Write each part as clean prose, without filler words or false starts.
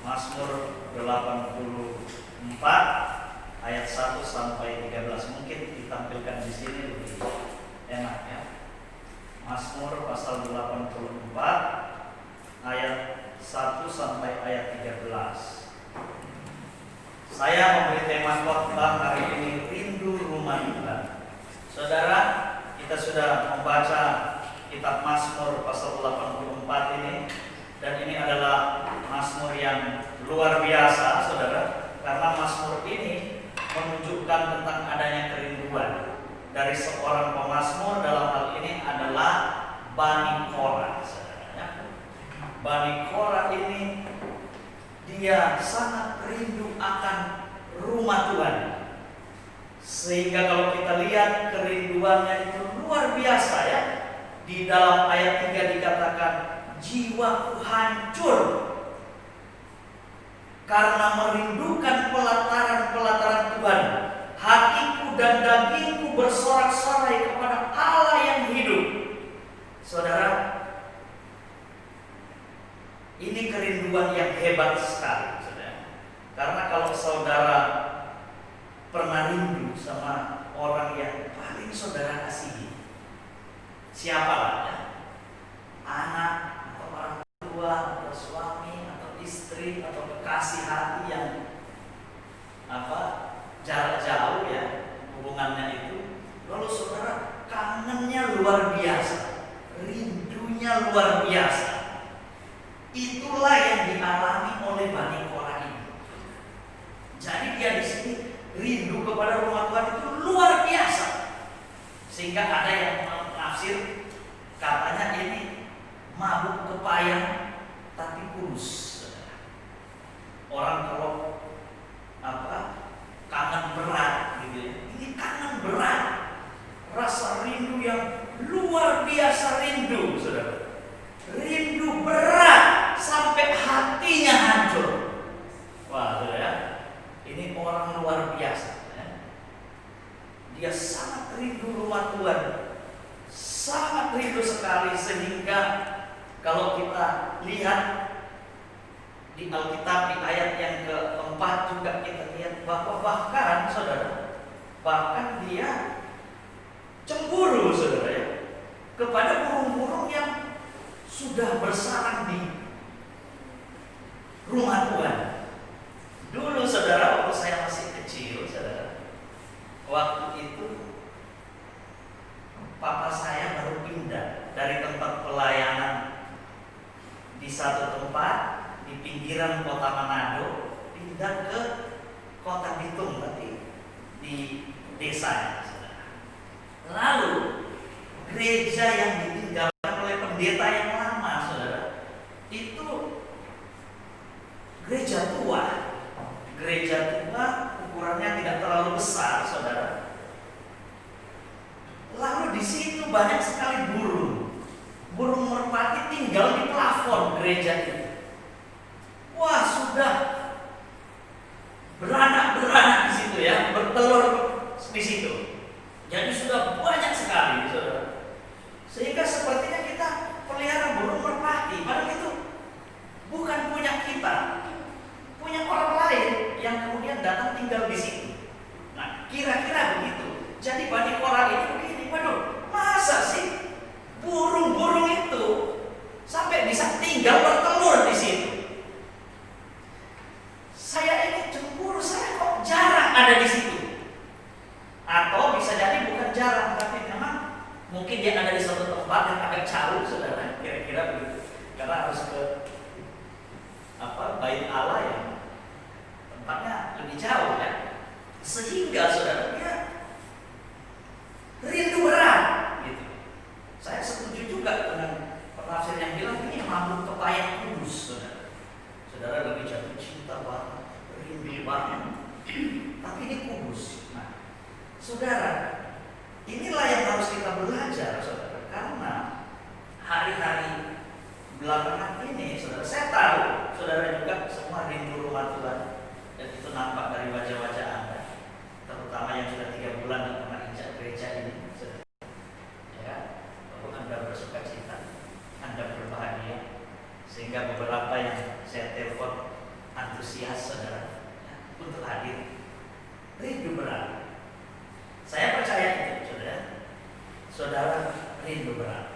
Mazmur 84 ayat 1 sampai 13. Mungkin ditampilkan di sini lebih enak ya. Mazmur pasal 84 ayat 1 sampai ayat 13. Saya memberi tema khotbah hari ini, rindu rumah Tuhan. Saudara, kita sudah membaca kitab Mazmur pasal 84 ini, dan ini adalah Mazmur yang luar biasa, saudara, karena Mazmur ini menunjukkan tentang adanya kerinduan dari seorang pemazmur. Dalam hal ini adalah Bani Korah, saudara. Bani Korah ini dia sangat rindu akan rumah Tuhan, sehingga kalau kita lihat kerinduannya itu luar biasa ya. Di dalam ayat 3 dikatakan, jiwaku hancur karena merindukan pelataran-pelataran Tuhan. Hatiku dan dagingku bersorak-sorai kepada Allah yang hidup. Saudara, ini kerinduan yang hebat sekali, saudara. Karena kalau saudara pernah rindu sama orang yang paling saudara kasihi, siapa lah ya? Anak, atau orang tua, atau suami, atau istri, atau kekasih hati yang jarak jauh ya hubungannya itu. Lalu saudara kangennya luar biasa, rindunya luar biasa. Itulah yang dialami oleh Bani Korah ini. Jadi dia di sini rindu kepada rumah Tuhan itu luar biasa, sehingga ada yang menafsir katanya ini mabuk kepayang tapi kurus. Orang kalau kangen berat gitu ya. Ini kangen berat, rasa rindu yang luar biasa rindu, saudara. Rindu berat sampai hatinya hancur. Wah, saudara, ini orang luar biasa ya. Dia sangat rindu rumah Tuhan, sangat rindu sekali, sehingga kalau kita lihat di Alkitab di ayat yang keempat juga kita lihat bahwa bahkan saudara, bahkan dia cemburu, saudara ya, kepada burung-burung yang sudah bersarang di rumah Tuhan. Dulu saudara, waktu saya masih kecil, saudara, waktu itu papa saya baru pindah dari tempat pelayanan di satu tempat di pinggiran kota Manado, pindah ke kota Bitung, tapi di desa, saudara. Lalu gereja yang ditinggalkan oleh pendeta yang lama, saudara, itu gereja tua, ukurannya tidak terlalu besar, saudara. Lalu di situ banyak sekali burung merpati tinggal di plafon gereja itu. Wah, sudah beranak-beranak di situ ya, bertelur di situ. Jadi sudah banyak sekali, saudara. Sehingga sepertinya kita pelihara burung merpati, padahal itu bukan punya kita, punya orang lain yang kemudian datang tinggal di situ. Nah, kira-kira begitu. Jadi Bani Korah ini begini, waduh, masa sih burung-burung itu sampai bisa tinggal bertelur di situ? Saya ini cemburu, saya kok jarang ada di situ. Atau bisa jadi bukan jarang, tapi memang mungkin dia ada di suatu tempat yang agak jauh, saudara, kira-kira begitu. Karena harus ke Bait Allah yang tempatnya lebih jauh ya. Sehingga saudara dia rindu berat gitu. Saya setuju juga dengan penafsir yang bilang ini mabuk kepayang kudus, saudara. Saudara lebih jatuh cinta banget, rindu banget, tapi ini kudus. Nah, saudara, inilah yang harus kita belajar, saudara, karena hari-hari belakangan ini, saudara, saya tahu saudara juga semua rindu rumah Tuhan, dan itu nampak dari wajah-wajah Anda, terutama yang sudah 3 bulan dan pernah injak gereja ini, saudara. Ya, bahwa Anda bersuka cita, Anda berbahagia, sehingga beberapa yang saya telepon antusias saudara untuk hadir. Rindu berat. Saya percaya itu saudara. Saudara rindu berat.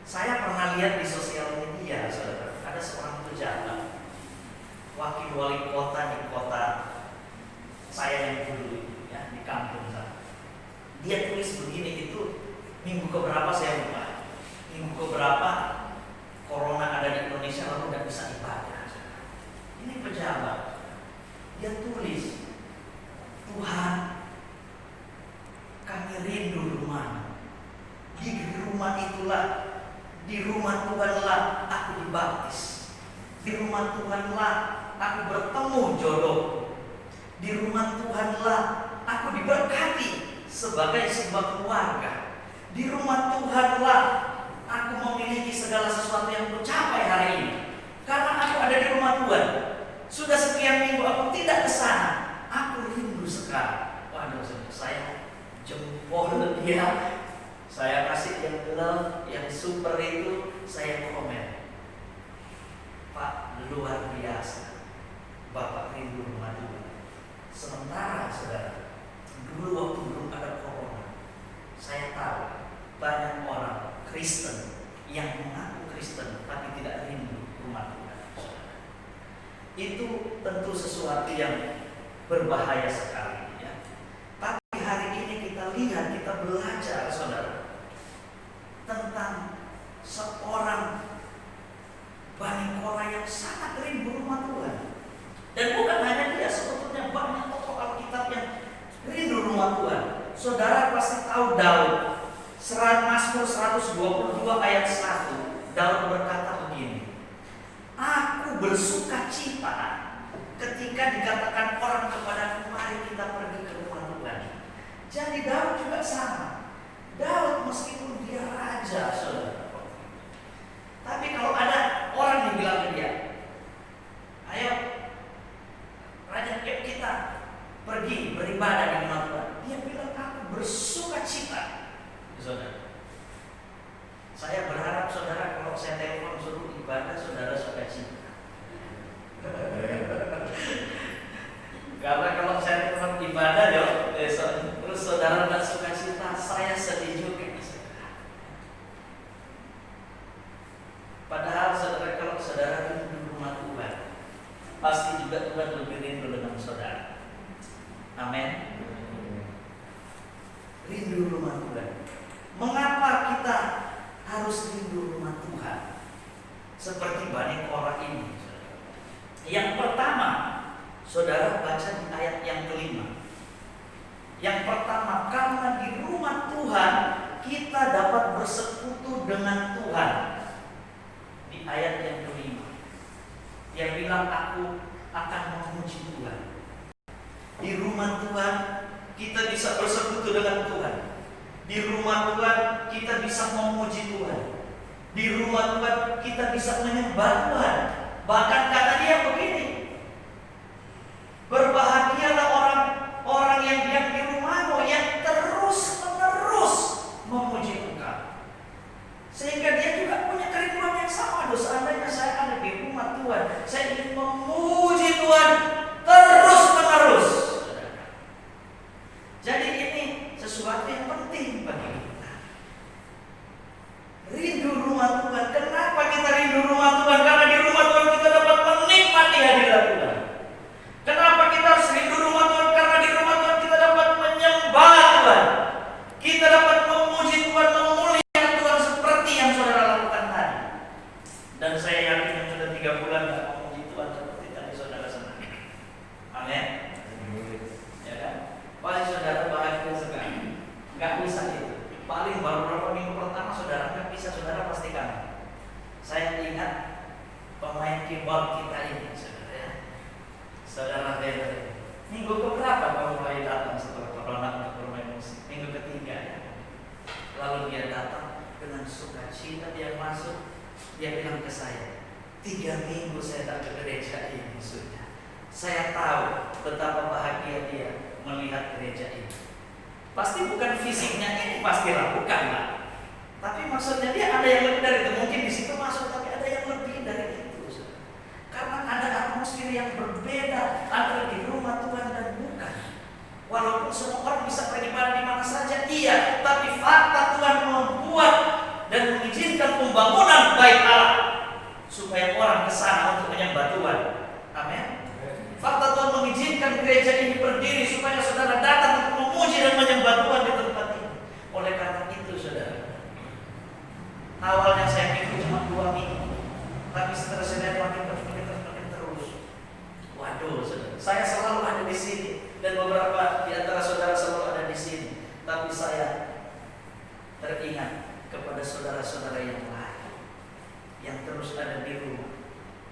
Saya pernah lihat di sosial media saudara, ada seorang pejabat, wakil wali kota di kota saya yang dulu ya, di kampung sana. Dia tulis begini, itu minggu keberapa saya lupa. Minggu keberapa corona ada di Indonesia lalu tidak bisa ibadah. Ini pejabat, dia tulis, Tuhan, kami rindu rumah. Di rumah itulah, di rumah Tuhanlah aku dibaptis. Di rumah Tuhanlah aku bertemu jodoh. Di rumah Tuhanlah aku diberkati sebagai sebuah keluarga. Di rumah Tuhanlah aku memiliki segala sesuatu yang kucapai hari ini. Karena aku ada di rumah Tuhan. Sudah sekian minggu aku tidak ke sana. Aku rindu sekali. Waduh, saya jempol dia. Saya kasih yang love, yang super itu, saya komen. Pak, luar biasa. Bapak rindu rumah Tuhan. Sementara saudara, dulu waktu belum ada corona, saya tahu banyak orang Kristen yang mengaku Kristen tapi tidak rindu rumah Tuhan. Itu tentu sesuatu yang berbahaya sekali ya. Tapi hari ini kita lihat, kita belajar saudara tentang seorang Bani Korah yang sangat rindu rumah Tuhan. Dan bukan hanya dia, sebetulnya banyak tokoh Alkitab yang rindu rumah Tuhan. Saudara pasti tahu Daud. Mazmur 122 ayat 1. Daud berkata begini, aku bersuka cita ketika dikatakan orang kepadaku, mari kita pergi ke rumah Tuhan. Jadi Daud juga sama. Daud meskipun dia raja saudara, tapi kalau ada orang yang bilang ke dia, ayo raja kita pergi beribadah di rumah Tuhan, dia bilang aku bersuka cita. Saudara, saya berharap saudara kalau saya telepon suruh ibadah, saudara suka cita. Karena kalau saya telepon ibadah terus saudara tidak suka cita, saya sedih juga. Padahal saudara, kalau saudara rindu rumah Tuhan, pasti juga Tuhan lebih rindu dengan saudara. Amin. Rindu rumah Tuhan. Mengapa kita harus rindu rumah Tuhan? Seperti Bani Korah ini. Yang pertama, saudara baca di ayat yang kelima. Yang pertama, karena di rumah Tuhan kita dapat bersekutu dengan Tuhan. Di ayat yang kelima, dia bilang aku akan memuji Tuhan. Di rumah Tuhan kita bisa bersekutu dengan Tuhan. Di rumah Tuhan kita bisa memuji Tuhan. Di rumah Tuhan kita bisa menyembah Tuhan. Bahkan kata dia begini, berbahagialah orang yang diam di rumahmu, yang terus menerus memuji Engkau. Sehingga dia juga punya kerinduan yang sama. Seandainya saya ada di rumah Tuhan, saya ingin memuji Tuhan terus menerus. Jadi ini sesuatu yang penting bagi kita. Rindu rumah Tuhan. Kenapa kita rindu rumah Tuhan? Karena di rumah Tuhan kita dapat menikmati hadirat Tuhan. Kenapa kita harus rindu rumah Tuhan? Karena di rumah Tuhan kita dapat menyembah Tuhan. Kita dapat memuji Tuhan, memuliakan Tuhan seperti yang saudara lakukan tadi. Dan saya yakin yang sudah 3 bulan tidak memuji Tuhan seperti tadi saudara senang. Amin. Ya kan? Paling saudara bahagia sekali. Gak bisa itu. Paling baru beberapa minggu pertama saudara gak bisa, saudara pastikan. Saya ingat pemain keyboard kita ini, saudara ya. Saudara Beda. Minggu keberapa kamu mulai datang setelah corona untuk bermain musik? Minggu ketiga ya. Lalu dia datang dengan sukacita, dia masuk, dia bilang ke saya, 3 minggu saya tak ke gereja ini sudah. Saya tahu betapa bahagia dia melihat gereja ini. Pasti bukan fisiknya ini, pastilah bukan lah. Tapi maksudnya dia ada yang lebih dari itu. Mungkin di situ masuk, tapi ada yang lebih dari itu. Karena ada atmosfer atmosfer yang berbeda antara di rumah Tuhan dan bukan. Walaupun semua orang bisa beribadah di mana saja, iya, tapi fakta Tuhan membuat dan mengizinkan pembangunan bait Allah supaya orang ke sana untuk menyembah Tuhan. Amin. Fakta Tuhan mengizinkan gereja ini berdiri supaya saudara datang untuk memuji dan menyembah Tuhan di tempat ini. Oleh karena itu, saudara, awalnya saya pikir cuma 2 minggu, tapi setelah saya lihat makin terus. Waduh, saudara, saya selalu ada di sini dan beberapa di antara saudara selalu ada di sini. Tapi saya teringat kepada saudara-saudara yang lain yang terus ada di rumah.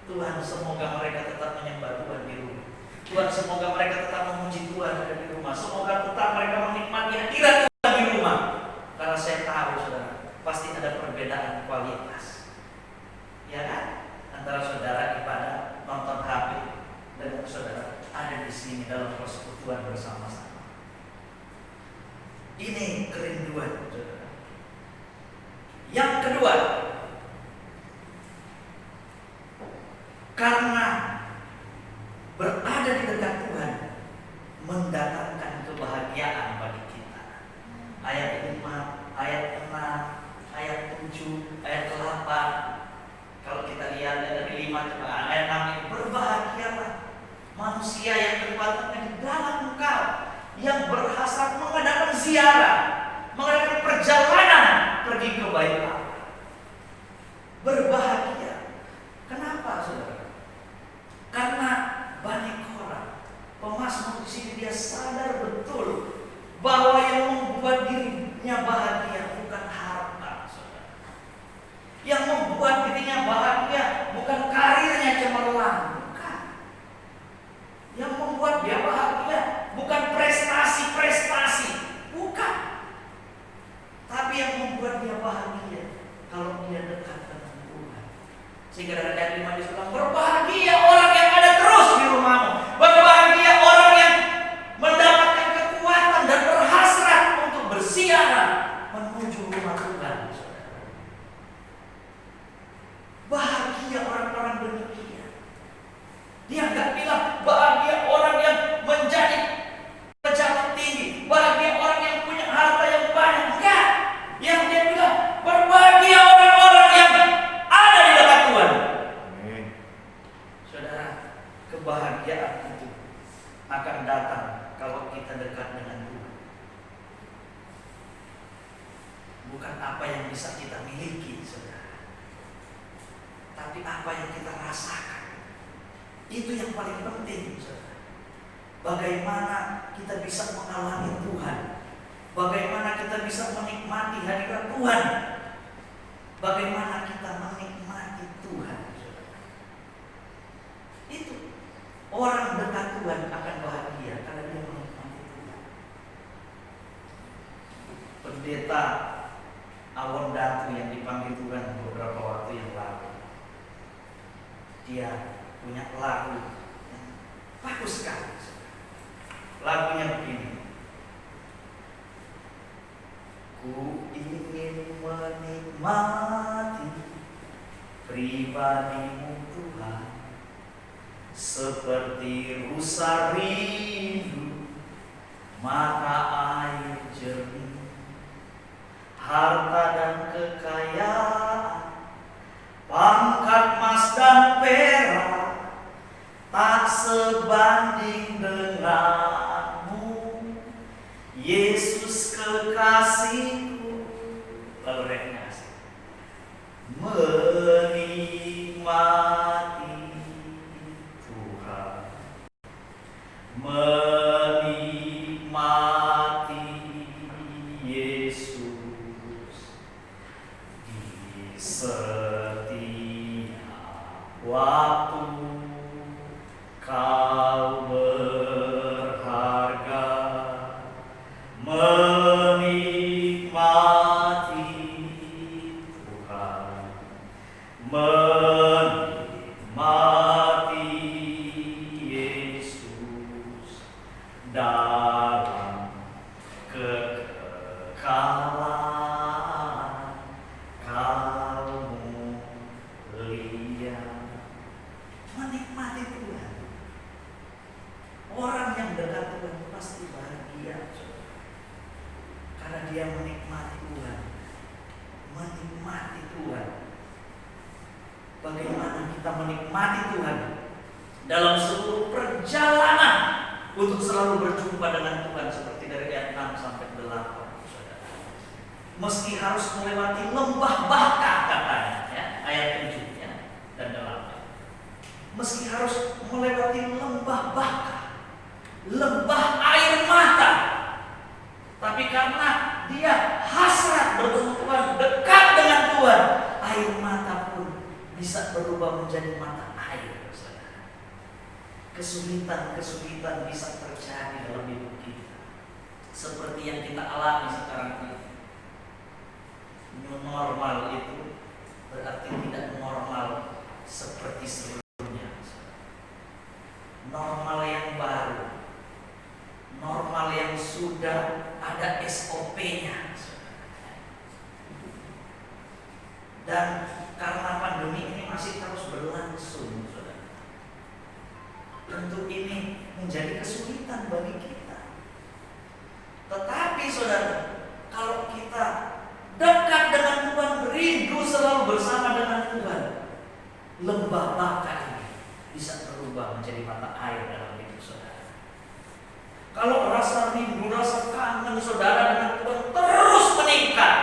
Tuhan, semoga mereka tetap menyembah Tuhan di rumah. Tuhan, semoga mereka tetap memuji Tuhan ada di rumah. Semoga tetap mereka menikmati hadirat Tuhan di rumah. Karena saya tahu, saudara, pasti ada perbedaan kualitas, ya kan? Antara saudara ibadah nonton HP dan saudara ada di sini dalam persekutuan bersama-sama. Ini kerinduan, saudara. Yang kedua, karena berada di dekat Tuhan mendatangkan kebahagiaan bagi kita. Ayat 5, ayat 6, ayat 7, ayat 8. Kalau kita lihat dari 5 ke ayat 6 ini, berbahagialah manusia yang terbatasnya di dalam engkau, yang berhasrat mengadakan ziarah, mengadakan perjalanan pergi ke bait Allah. Berbahagia. Kenapa, saudara? Karena Bani Korah, pemazmur di sini, dia sadar betul bahwa yang membuat dirinya bahagia bukan harta, saudara. Yang membuat dirinya bahagia bukan karirnya cemerlang, bukan. Yang membuat dia bahagia bukan prestasi-prestasi, bukan. Tapi yang membuat dia bahagia kalau dia dekat dengan Tuhan. Sehingga dari ayat 5 disebut, berbahagia orang yang ada terus di rumahmu. Berbahagia orang yang mendapatkan kekuatan dan berhasrat untuk berziarah menuju rumah Tuhan. Bahagia orang-orang demikian. Dia enggak bilang bahagia orang yang menjadi pejabat tinggi, bahagia orang yang punya harta yang banyak. Enggak. Yang dia bilang berbahagia orang-orang yang ada di dekat Tuhan. Amin. Saudara, kebahagiaan itu akan datang kalau kita dekat dengan Tuhan. Bukan apa yang bisa kita miliki, saudara, tapi apa yang kita rasakan. Itu yang paling penting, saudara. Bagaimana kita bisa mengalami Tuhan, bagaimana kita bisa menikmati hadirat Tuhan, bagaimana kita menikmati Tuhan, saudara. Itu orang dekat Tuhan akan bahagia karena dia menikmati Tuhan. Pendeta Awon Datu yang dipanggil Tuhan beberapa waktu yang lalu, dia punya lagu yang bagus sekali. Lagunya begini: ku ingin menikmati pribadimu Tuhan, seperti rusa rindu mata air jernih, harta dan kekayaan, pangkat emas dan perak tak sebanding denganmu, Yesus kekasihku. Lalu refnya asik. Menikmati Tuhan, menikmati Yesus di setiap waktu. Kau berharga, menikmati Tuhan, menikmati Yesus dalam kekekalan kau mulia. Menikmati Tuhan. pasti bahagia, saudara. Karena dia menikmati Tuhan. Menikmati Tuhan. Bagaimana kita menikmati Tuhan dalam seluruh perjalanan untuk selalu berjumpa dengan Tuhan, seperti dari ayat 6 sampai 8, saudara. Meski harus melewati lembah Baka, katanya, ya, ayat 7 ya, dan 8. Meski harus melewati lembah Baka, lembah air mata, tapi karena dia hasrat bertemu Tuhan, dekat dengan Tuhan, air mata pun bisa berubah menjadi mata air, saudara. Kesulitan-kesulitan bisa terjadi dalam hidup kita, seperti yang kita alami sekarang ini. New normal itu berarti tidak normal seperti sebelumnya. Normal yang baru, normal yang sudah ada SOP-nya. Dan karena pandemi ini masih terus berlangsung, saudara, tentu ini menjadi kesulitan bagi kita. Tetapi saudara, kalau kita dekat dengan Tuhan, rindu selalu bersama dengan Tuhan, lembah Baka ini bisa berubah menjadi mata air dalam hidup saudara. Kalau rasa rindu, rasa kangen saudara dengan Tuhan terus meningkat,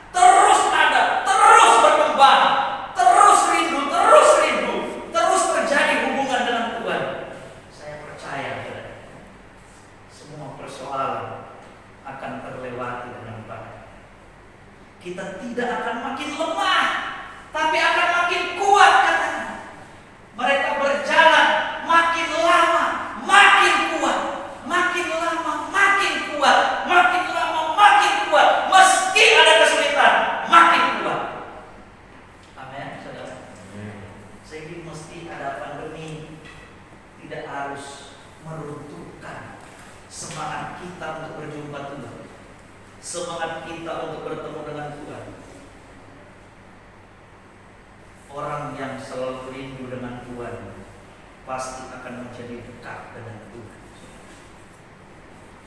terus ada, terus berkembang, terus rindu, terus terjadi hubungan dengan Tuhan, saya percaya saudara, semua persoalan akan terlewati dengan baik. Kita tidak akan makin lemah, tapi akan makin kuat, katanya. Mereka berjalan makin lama, makin kuat, makin lama, makin kuat, makin lama, makin kuat. Meski ada kesulitan, makin kuat. Amin, saudara. Sehingga mesti ada pandemi tidak harus meruntuhkan semangat kita untuk berjumpa Tuhan, semangat kita untuk bertemu dengan Tuhan. Orang yang selalu rindu dengan Tuhan pasti akan menjadi dekat dengan Tuhan.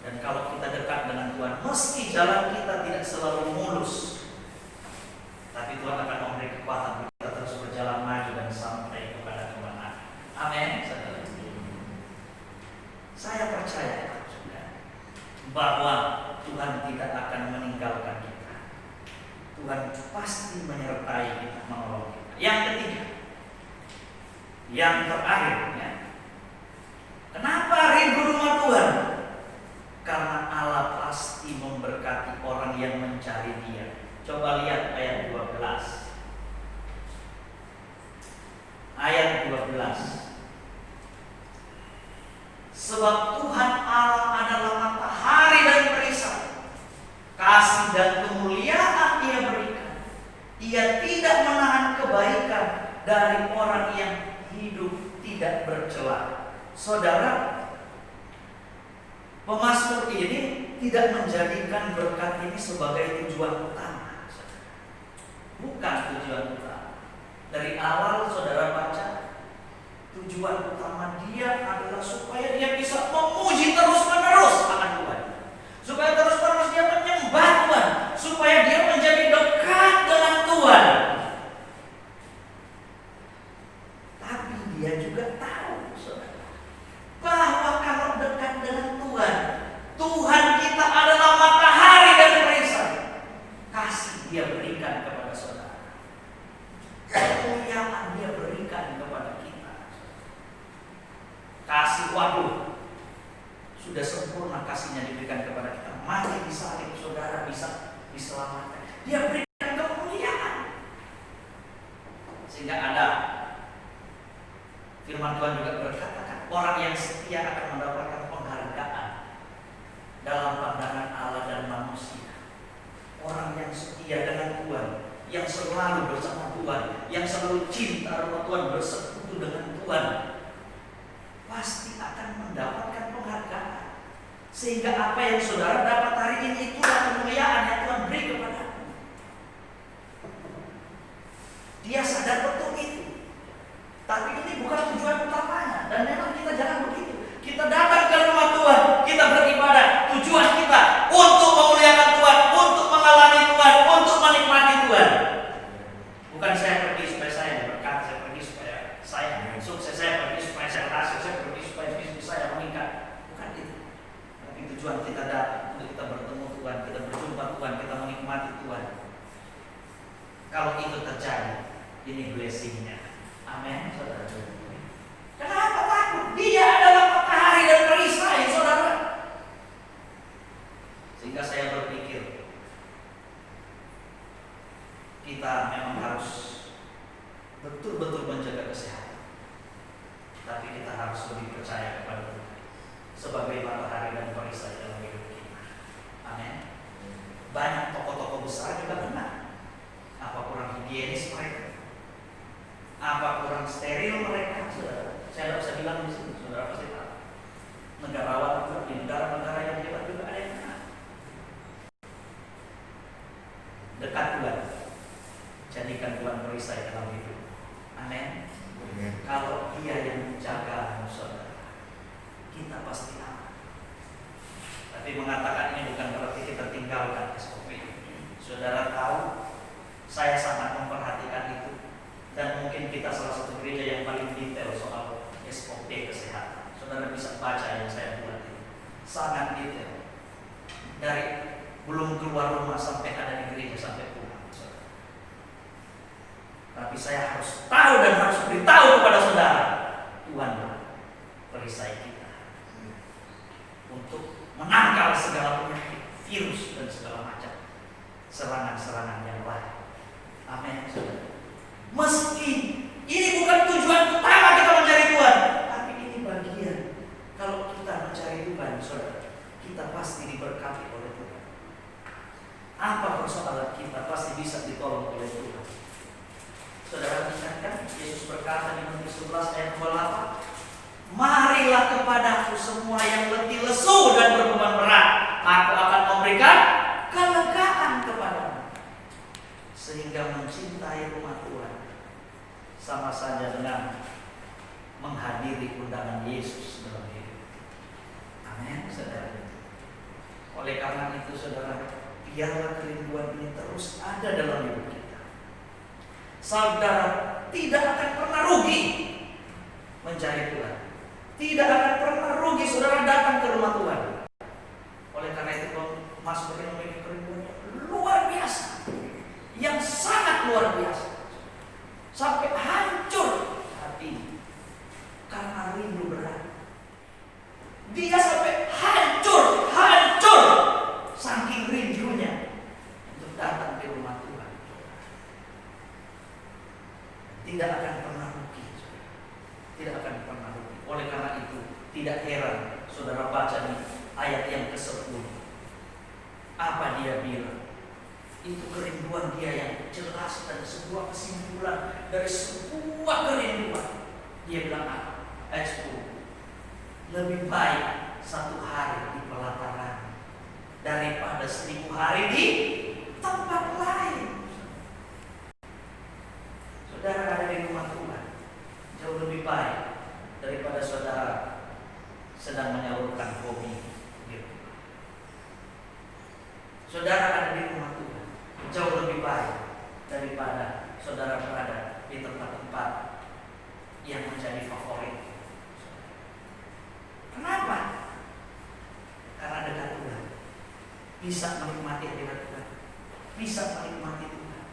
Dan kalau kita dekat dengan Tuhan, meski jalan kita tidak selalu mulus, tapi Tuhan akan memberi kekuatan kita terus berjalan maju dan sampai kepada kemenangan. Amin. Saya percaya bahwa Tuhan tidak akan meninggalkan kita. Tuhan pasti menyertai kita, menolong kita. Yang ketiga, yang terakhir, ya. Kenapa rindu rumah Tuhan? Karena Allah pasti memberkati orang yang mencari Dia. Coba lihat ayat 12. Ayat 12. Sebab Tuhan Allah adalah matahari dan perisai, kasih dan kemuliaan Dia berikan. Ia tidak menahan kebaikan dari orang yang hidup tidak bercela. Saudara, pemazmur ini tidak menjadikan berkat ini sebagai tujuan utama. Bukan tujuan utama. Dari awal saudara baca, tujuan utama dia adalah supaya dia bisa memuji terus-menerus akan Tuhan, supaya terus-menerus dia menyembah Tuhan, supaya dia menjadi dekat dengan Tuhan. Tapi dia juga tahu, saudara, bahwa kalau dekat dengan Tuhan, Tuhan kita adalah matahari dan perisai, kasih Dia berikan kepada saudara, kemuliaan Dia berikan kepada kita. Kasih, waduh, sudah sempurna kasihnya diberikan kepada kita. Mati disalib, saudara bisa diselamatkan. Dia berikan kemuliaan. Sehingga ada firman Tuhan juga berkata, orang yang setia akan mendapatkan penghargaan dalam pandangan Allah dan manusia. Orang yang setia dengan Tuhan, yang selalu bersama Tuhan, yang selalu cinta sama Tuhan, bersekutu dengan Tuhan, pasti akan mendapatkan penghargaan. Sehingga apa yang saudara dapat hari ini, itulah kemuliaan yang Tuhan beri kepadamu. Dia sadar betul itu. Tapi ini bukan tujuan utamanya. Dan memang kita jangan begitu. Kita datang ke rumah Tuhan, kita beribadah tujuan kita datang untuk kita bertemu Tuhan, kita berjumpa Tuhan, kita menikmati Tuhan. Kalau itu terjadi, ini blessing-nya. Amin, saudara. Kenapa takut? Dia adalah matahari dan perisai, saudara. Sehingga saya berpikir, kita memang harus betul-betul menjaga kesehatan. Tapi kita harus lebih percaya kepada Tuhan sebagai matahari dan perisai dalam hidup kita. Amin. Banyak tokoh-tokoh besar juga benar. Apa kurang higienis mereka? Apa kurang steril mereka? Saudara, saya tidak bisa bilang di sini. Saudara pasti tahu. Negarawan juga di negara-negara yang hebat juga ada yang benar. Dekat Tuhan, jadikan Tuhan perisai dalam hidup. Amin. Kalau Dia yang menjaga saudara, kita pasti aman. Tapi mengatakan ini bukan berarti kita tinggalkan SOP. Saudara tahu, saya sangat memperhatikan itu. Dan mungkin kita salah satu gereja yang paling detail soal SOP kesehatan. Saudara bisa baca yang saya buat ini. Sangat detail. Dari belum keluar rumah sampai ada di gereja sampai pulang. Tapi saya harus tahu dan harus beritahu kepada saudara, Tuhan perisai kita untuk menangkal segala penyakit, virus dan segala macam serangan-serangan yang lain. Amin, saudara. Meski ini bukan tujuan utama kita mencari Tuhan, tapi ini bagian. Kalau kita mencari Tuhan, saudara, kita pasti diberkati oleh Tuhan. Apa persoalan kita pasti bisa ditolong oleh Tuhan. Saudara ingatkan Yesus berkata di Matius 11 ayat 28, marilah kepadaku semua yang letih lesu dan berbeban berat, aku akan memberikan kelegaan kepadamu. Sehingga mencintai rumah Tuhan sama saja dengan menghadiri undangan Yesus dalam hidup. Amin, saudara. Oleh karena itu, saudara, biarlah kerinduan ini terus ada dalam hidup kita. Saudara tidak akan pernah rugi mencari Tuhan. Tidak akan pernah rugi saudara datang ke rumah Tuhan. Oleh karena itu, Mazmur ini memiliki kerinduan yang luar biasa, yang sangat luar biasa, sampai hancur hati karena rindu berat. Dia sampai hancur saking rindunya untuk datang ke rumah Tuhan. Tidak akan pernah rugi, tidak akan pernah rugi. Oleh karena itu, tidak heran saudara baca di ayat yang ke-10. Apa dia bilang? Itu kerinduan dia yang jelas dan sebuah kesimpulan dari sebuah kerinduan. Dia bilang apa? Ayat 10. Lebih baik satu hari di pelataran daripada 1000 hari di tempat lain. Saudara ada di rumah Tuhan jauh lebih baik daripada saudara sedang menyalurkan hobi gitu. Saudara ada di rumah Tuhan jauh lebih baik daripada saudara berada di tempat-tempat yang menjadi favorit. Kenapa? Karena dekat Tuhan, bisa menikmati hadirat Tuhan, bisa menikmati Tuhan,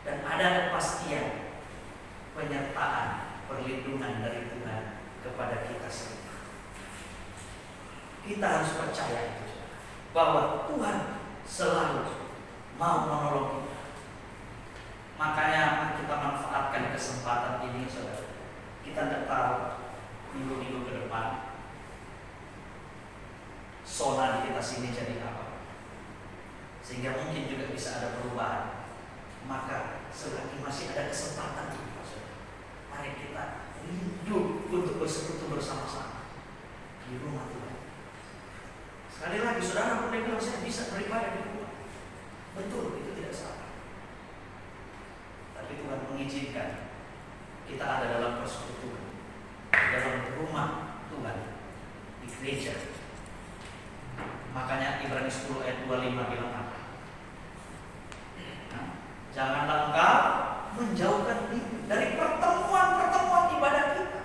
dan ada kepastian penyertaan perlindungan dari Tuhan kepada kita semua. Kita harus percaya itu, bahwa Tuhan selalu mau menolong kita. Makanya kita manfaatkan kesempatan ini, saudara. Kita tidak tahu minggu-minggu ke depan zona di kita sini jadi apa, sehingga mungkin juga bisa ada perubahan. Maka selagi masih ada kesempatan ini, mari kita rindu untuk bersekutu bersama-sama di rumah Tuhan. Sekali lagi, saudara boleh bilang saya bisa beribadah di rumah. Betul, itu tidak salah. Tapi Tuhan mengizinkan kita ada dalam persekutuan, dalam rumah Tuhan, di gereja. Makanya Ibrani 10 ayat 25 bilang apa? Janganlah engkau menjauhkan diri dari pertemuan-pertemuan ibadah kita.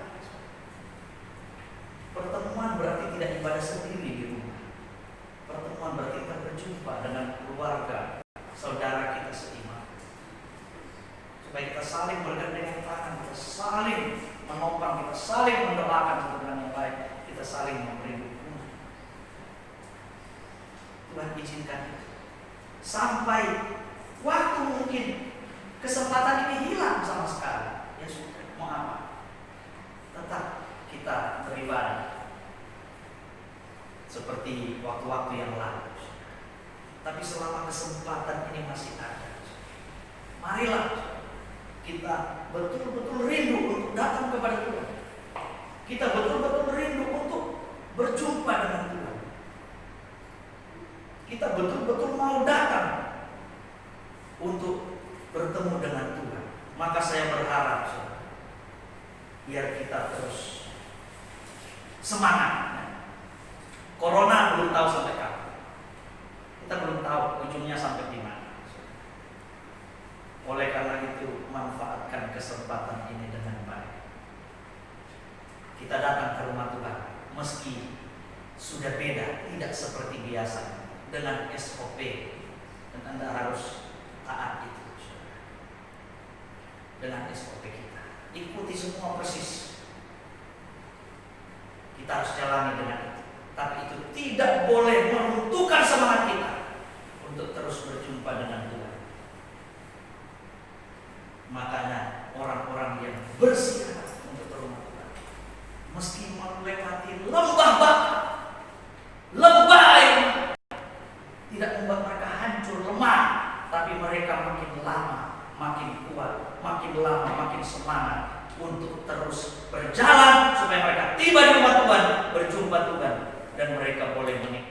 Pertemuan berarti tidak ibadah sendiri di rumah, saling bergandengan tangan, kita saling menopang, kita saling mendoakan satu dengan yang lain, kita saling memberi dukungan. Tuhan izinkan itu. Sampai waktu mungkin kesempatan ini hilang sama sekali, ya sudah, mau apa? Tetap kita beribadah seperti waktu-waktu yang lalu. Tapi selama kesempatan ini masih ada, marilah kita betul-betul rindu untuk datang kepada Tuhan. Kita betul-betul rindu untuk berjumpa dengan Tuhan. Kita betul-betul mau datang untuk bertemu dengan Tuhan. Maka saya berharap biar kita terus semangat. Corona belum tahu sampai kapan. Kita belum tahu ujungnya sampai di mana. Oleh karena itu, manfaatkan kesempatan ini dengan baik. Kita datang ke rumah Tuhan, meski sudah beda, tidak seperti biasa, dengan SOP, dan Anda harus taat itu. Dengan SOP kita, ikuti semua persis. Kita harus jalani dengan itu. Tapi itu tidak boleh meruntuhkan semangat kita untuk terus berjumpa dengan Tuhan. Makanya orang-orang yang bersikeras untuk ke rumah Tuhan, meski melewati lembah baka, lembah air, tidak membuat mereka hancur lemah, tapi mereka makin lama makin kuat, makin lama makin semangat untuk terus berjalan supaya mereka tiba di rumah Tuhan, berjumpa Tuhan, dan mereka boleh menikmati